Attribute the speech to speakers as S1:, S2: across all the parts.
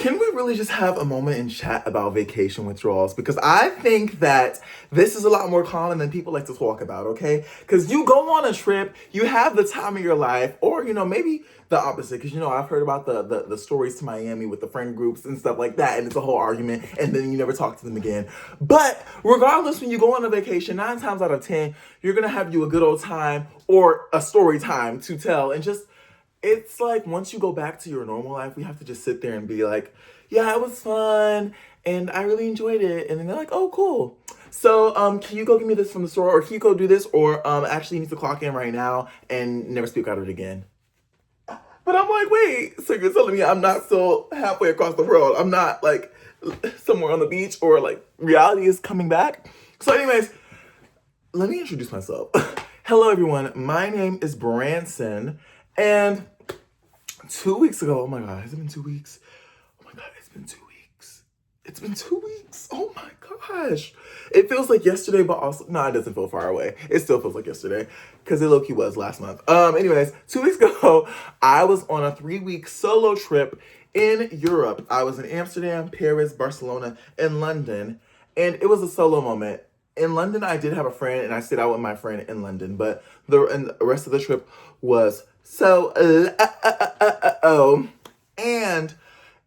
S1: Can we really just have a moment and chat about vacation withdrawals? Because I think that this is a lot more common than people like to talk about, okay? Because you go on a trip, you have the time of your life, or, maybe the opposite. Because, I've heard about the stories to Miami with the friend groups and stuff like that, and it's a whole argument, and then you never talk to them again. But regardless, when you go on a vacation, 9 times out of 10, you're going to have you a good old time or a story time to tell, and just it's like once you go back to your normal life, we have to just sit there and be like, yeah, it was fun and I really enjoyed it. And then they're like, oh, cool. So can you go get me this from the store, or can you go do this, or actually you need to clock in right now and never speak out of it again. But I'm like, wait, so you're telling me I'm not still halfway across the world? I'm not like somewhere on the beach, or like reality is coming back? So anyways, let me introduce myself. Hello, everyone. My name is Branson. And 2 weeks ago, oh my God, has it been 2 weeks? Oh my God, it's been 2 weeks. It's been 2 weeks. Oh my gosh. It feels like yesterday, but also, no, it doesn't feel far away. It still feels like yesterday, because it low-key was last month. Anyways, 2 weeks ago, I was on a 3-week solo trip in Europe. I was in Amsterdam, Paris, Barcelona, and London, and it was a solo moment. In London, I did have a friend, and I stayed out with my friend in London, but the rest of the trip was and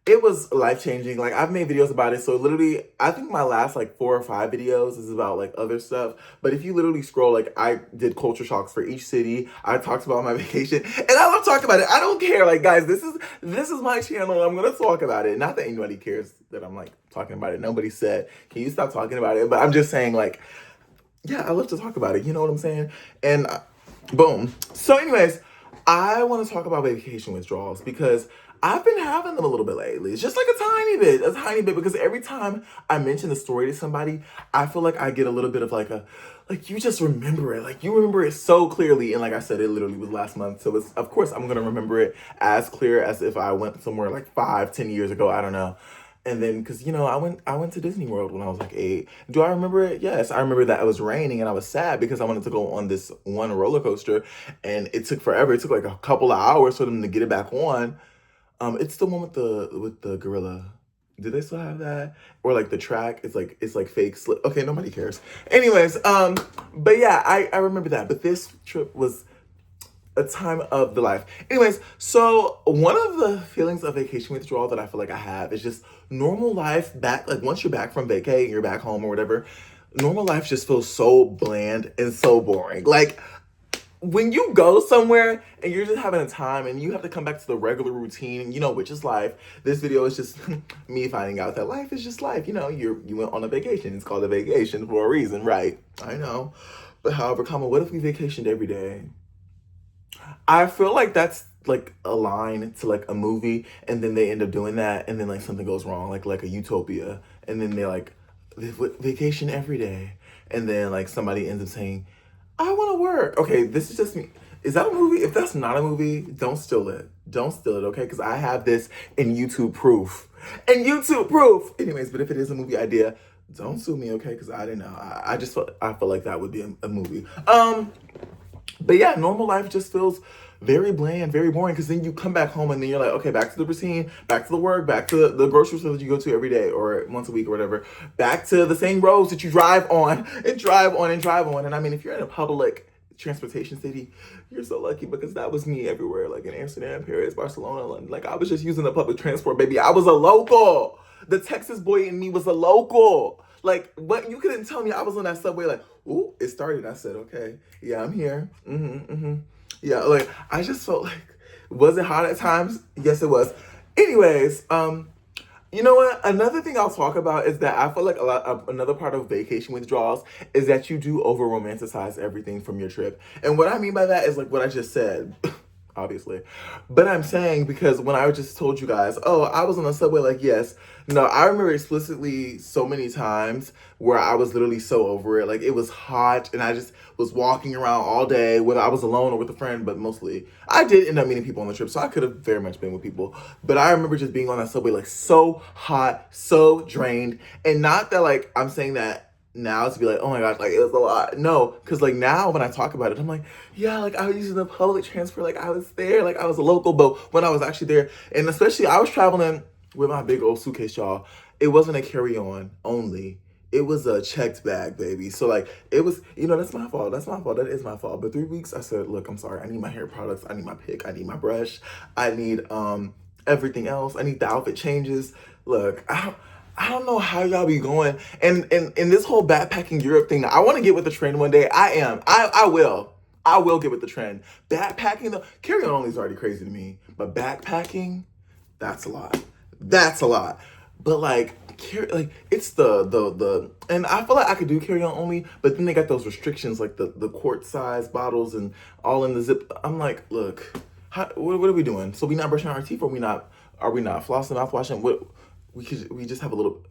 S1: it was life-changing. Like, I've made videos about it, so literally, I think my last, 4 or 5 videos is about, other stuff, but if you literally scroll, I did culture shocks for each city. I talked about my vacation, and I love talking about it. I don't care, guys, this is my channel, I'm gonna talk about it. Not that anybody cares that I'm, talking about it. Nobody said, can you stop talking about it? But I'm just saying, yeah, I love to talk about it, you know what I'm saying? And, boom. So anyways, I want to talk about vacation withdrawals because I've been having them a little bit lately. It's just a tiny bit, because every time I mention the story to somebody, I feel like I get a little bit of you just remember it. You remember it so clearly. And like I said, it literally was last month. So of course I'm going to remember it as clear as if I went somewhere 5-10 years ago. I don't know. And then, because, I went to Disney World when I was 8. Do I remember it? Yes. I remember that it was raining and I was sad because I wanted to go on this one roller coaster, and it took forever. It took a couple of hours for them to get it back on. It's the one with the gorilla. Do they still have that? Or the track, it's fake slip. Okay, nobody cares. Anyways, but yeah, I remember that. But this trip was a time of the life. Anyways, so one of the feelings of vacation withdrawal that I feel like I have is just normal life back. Once you're back from vacay and you're back home or whatever, normal life just feels so bland and so boring. When you go somewhere and you're just having a time and you have to come back to the regular routine, which is life. This video is just me finding out that life is just life. You went on a vacation. It's called a vacation for a reason, right? I know. But however, what if we vacationed every day? I feel like that's a line to a movie, and then they end up doing that, and then something goes wrong, like a utopia, and then they vacation every day, and then somebody ends up saying, I want to work. Okay, this is just me. Is that a movie? If that's not a movie, don't steal it. Don't steal it, okay? Because I have this in YouTube proof. Anyways, but if it is a movie idea, don't sue me, okay? Because I didn't know. I feel like that would be a movie. But yeah, normal life just feels very bland, very boring, because then you come back home and then you're okay, back to the routine, back to the work, back to the grocery store that you go to every day or once a week or whatever, back to the same roads that you drive on and drive on and drive on. And I mean, if you're in a public transportation city, you're so lucky, because that was me everywhere, in Amsterdam, Paris, Barcelona, London. I was just using the public transport, baby. I was a local. The Texas boy in me was a local. What, you couldn't tell me I was on that subway ooh, it started. I said, okay, yeah, I'm here. Yeah, I just felt was it hot at times? Yes, it was. Anyways, you know what? Another thing I'll talk about is that I feel like another part of vacation withdrawals is that you do over-romanticize everything from your trip. And what I mean by that is what I just said. Obviously. But I'm saying, because when I just told you guys, oh, I was on the subway, yes. No, I remember explicitly so many times where I was literally so over it. It was hot and I just was walking around all day, whether I was alone or with a friend, but mostly I did end up meeting people on the trip, so I could have very much been with people. But I remember just being on that subway so hot, so drained. And not that I'm saying that now to be oh my gosh, it was a lot. No, because now when I talk about it, I'm yeah, I was using the public transport, I was there, I was a local, but when I was actually there, and especially I was traveling with my big old suitcase, y'all. It wasn't a carry-on only. It was a checked bag, baby. So like it was, that's my fault. That's my fault. That is my fault. But 3 weeks, I said, look, I'm sorry. I need my hair products. I need my pick. I need my brush. I need everything else. I need the outfit changes. Look, I don't know how y'all be going. And this whole backpacking Europe thing, I want to get with the trend one day. I am. I will. I will get with the trend. Backpacking though, carry-on only is already crazy to me. But backpacking, that's a lot. That's a lot. But like it's the and I feel like I could do carry on only, but then they got those restrictions like the quart size bottles and all in the zip. I'm like, look, what are we doing? So we not brushing our teeth, or are we not flossing, mouthwashing? What we just have a little.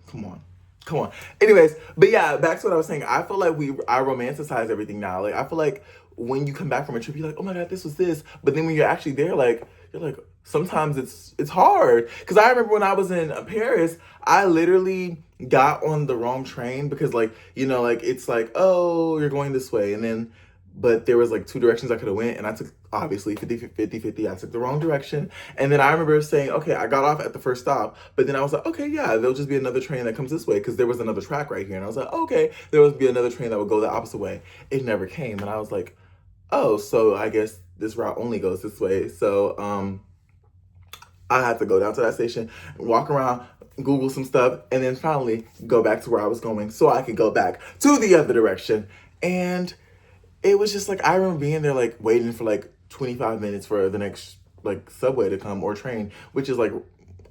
S1: Come on. Anyways, but yeah, back to what I was saying. I feel like I romanticize everything now. Like I feel like when you come back from a trip, you're like, oh my god, this was this. But then when you're actually there, like you're like, sometimes it's hard. Because I remember when I was in Paris, I literally got on the wrong train because like it's like, oh, you're going this way, and then but there was like two directions I could have went, and I took obviously 50. I took the wrong direction. And then I remember saying, okay, I got off at the first stop, but then I was like, okay, yeah, there'll just be another train that comes this way, because there was another track right here. And I was like, okay, there would be another train that would go the opposite way. It never came. And I was like, oh, so I guess this route only goes this way. So I had to go down to that station, walk around, Google some stuff, and then finally go back to where I was going so I could go back to the other direction. And it was just like, I remember being there like waiting for like 25 minutes for the next like subway to come or train, which is like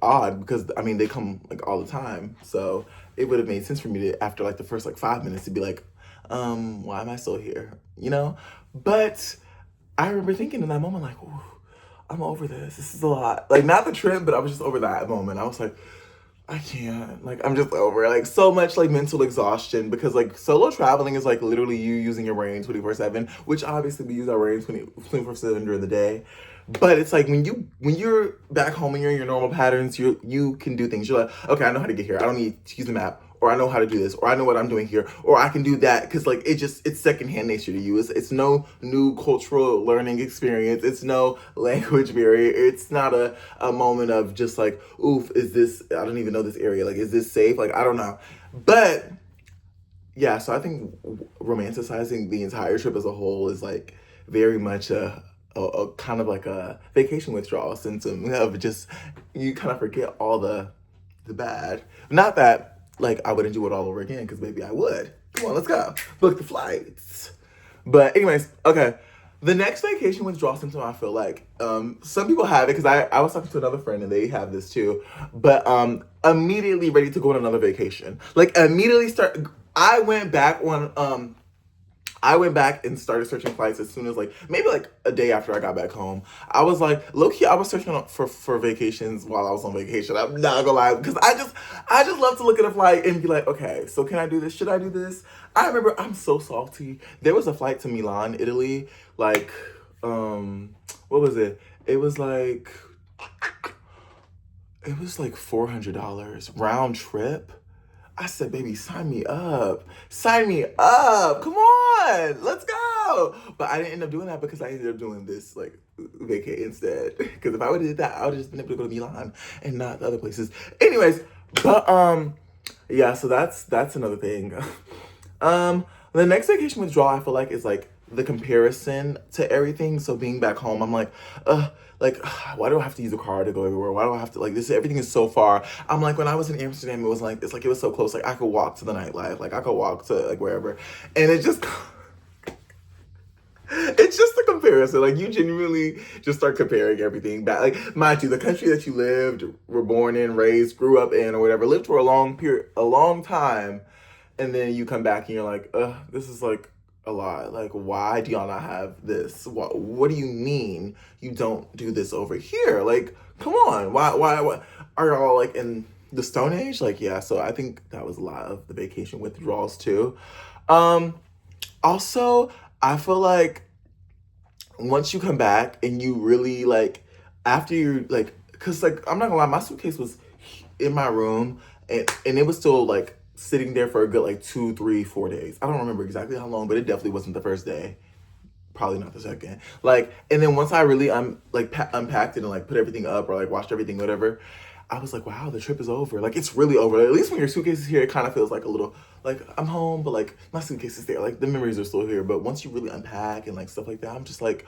S1: odd because I mean they come like all the time. So it would have made sense for me to, after like the first like 5 minutes, to be like, why am I still here? But I remember thinking in that moment, like, ooh, I'm over this. This is a lot. Like, not the trip, but I was just over that moment. I was like, I can't. Like, I'm just over it. Like, so much, like, mental exhaustion, because, like, solo traveling is, like, literally you using your brain 24/7, which obviously we use our brain 24/7 during the day. But it's like when you're back home and you're in your normal patterns, you can do things. You're like, okay, I know how to get here. I don't need to use the map, or I know how to do this, or I know what I'm doing here, or I can do that, because like it's secondhand nature to you. It's no new cultural learning experience. It's no language barrier. It's not a moment of just like, oof, is this? I don't even know this area. Like, is this safe? Like, I don't know. But yeah, so I think romanticizing the entire trip as a whole is like very much a kind of like a vacation withdrawal symptom of just, you kind of forget all the bad. Not that like I wouldn't do it all over again, because maybe I would. Come on, let's go. Book the flights. But anyways, okay. The next vacation withdrawal symptom, I feel like some people have it, because I was talking to another friend and they have this too. But immediately ready to go on another vacation. Like immediately I went back and started searching flights as soon as like maybe like a day after I got back home. I was like, low key, I was searching for vacations while I was on vacation. I'm not gonna lie, because I just love to look at a flight and be like, okay, so can I do this? Should I do this? I remember, I'm so salty. There was a flight to Milan, Italy. Like, what was it? It was like $400 round trip. I said, baby, sign me up. Sign me up. Come on. Let's go. But I didn't end up doing that, because I ended up doing this like vacay instead. Because if I would have did that, I would have just been able to go to Milan and not the other places. Anyways, but yeah, so that's another thing. The next vacation withdrawal, I feel like, is like the comparison to everything. So being back home, I'm like, why do I have to use a car to go everywhere? Why do I have to, like, everything is so far. I'm like, when I was in Amsterdam, it was like, it was so close. Like, I could walk to the nightlife. Like, I could walk to, like, wherever. And it's just a comparison. Like, you genuinely just start comparing everything back. Like, mind you, the country that you lived, were born in, raised, grew up in, or whatever, lived for a long time. And then you come back and you're like, this is, like, a lot. Like, why do y'all not have this? What do you mean you don't do this over here? Like, come on. Why are y'all like in the Stone Age? Like, yeah, so I think that was a lot of the vacation withdrawals too. Also, I feel like once you come back and you really like, after you like, cause like, I'm not gonna lie, my suitcase was in my room and it was still like sitting there for a good like 2, 3, 4 days. I don't remember exactly how long, but it definitely wasn't the first day. Probably not the second. Like, and then once I really unpacked it and like put everything up or like washed everything, whatever, I was like, wow, the trip is over. Like, it's really over. Like, at least when your suitcase is here, it kind of feels like a little, like, I'm home, but like, my suitcase is there. Like, the memories are still here. But once you really unpack and like stuff like that, I'm just like,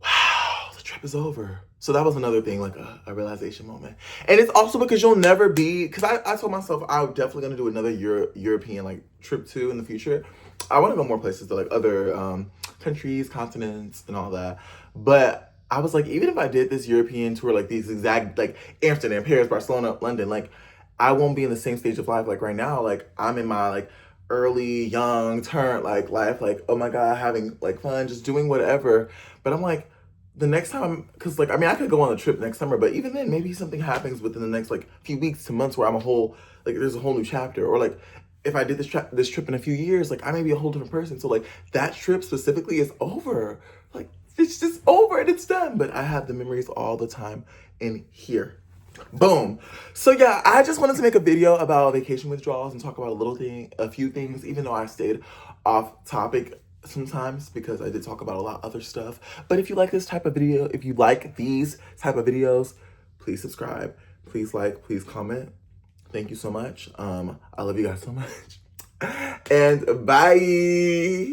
S1: wow, the trip is over. So that was another thing, like a realization moment. And it's also because you'll never be, because I told myself I'm definitely going to do another European like trip too in the future. I want to go more places to like other countries, continents, and all that. But I was like, even if I did this European tour, like these exact, like Amsterdam, Paris, Barcelona, London, like I won't be in the same stage of life. Like right now, like I'm in my like early, young turn, like life, like, oh my God, having like fun, just doing whatever. But I'm like, the next time, because like, I mean, I could go on a trip next summer, but even then, maybe something happens within the next like few weeks to months where I'm a whole, like, there's a whole new chapter. Or like, if I did this trip in a few years, like, I may be a whole different person. So like, that trip specifically is over. Like, it's just over and it's done. But I have the memories all the time in here. Boom. So yeah, I just wanted to make a video about vacation withdrawals and talk about a few things, even though I stayed off topic sometimes because I did talk about a lot of other stuff. But if you like this type of video, if you like these type of videos, please subscribe, please like, please comment. Thank you so much. I love you guys so much. And bye.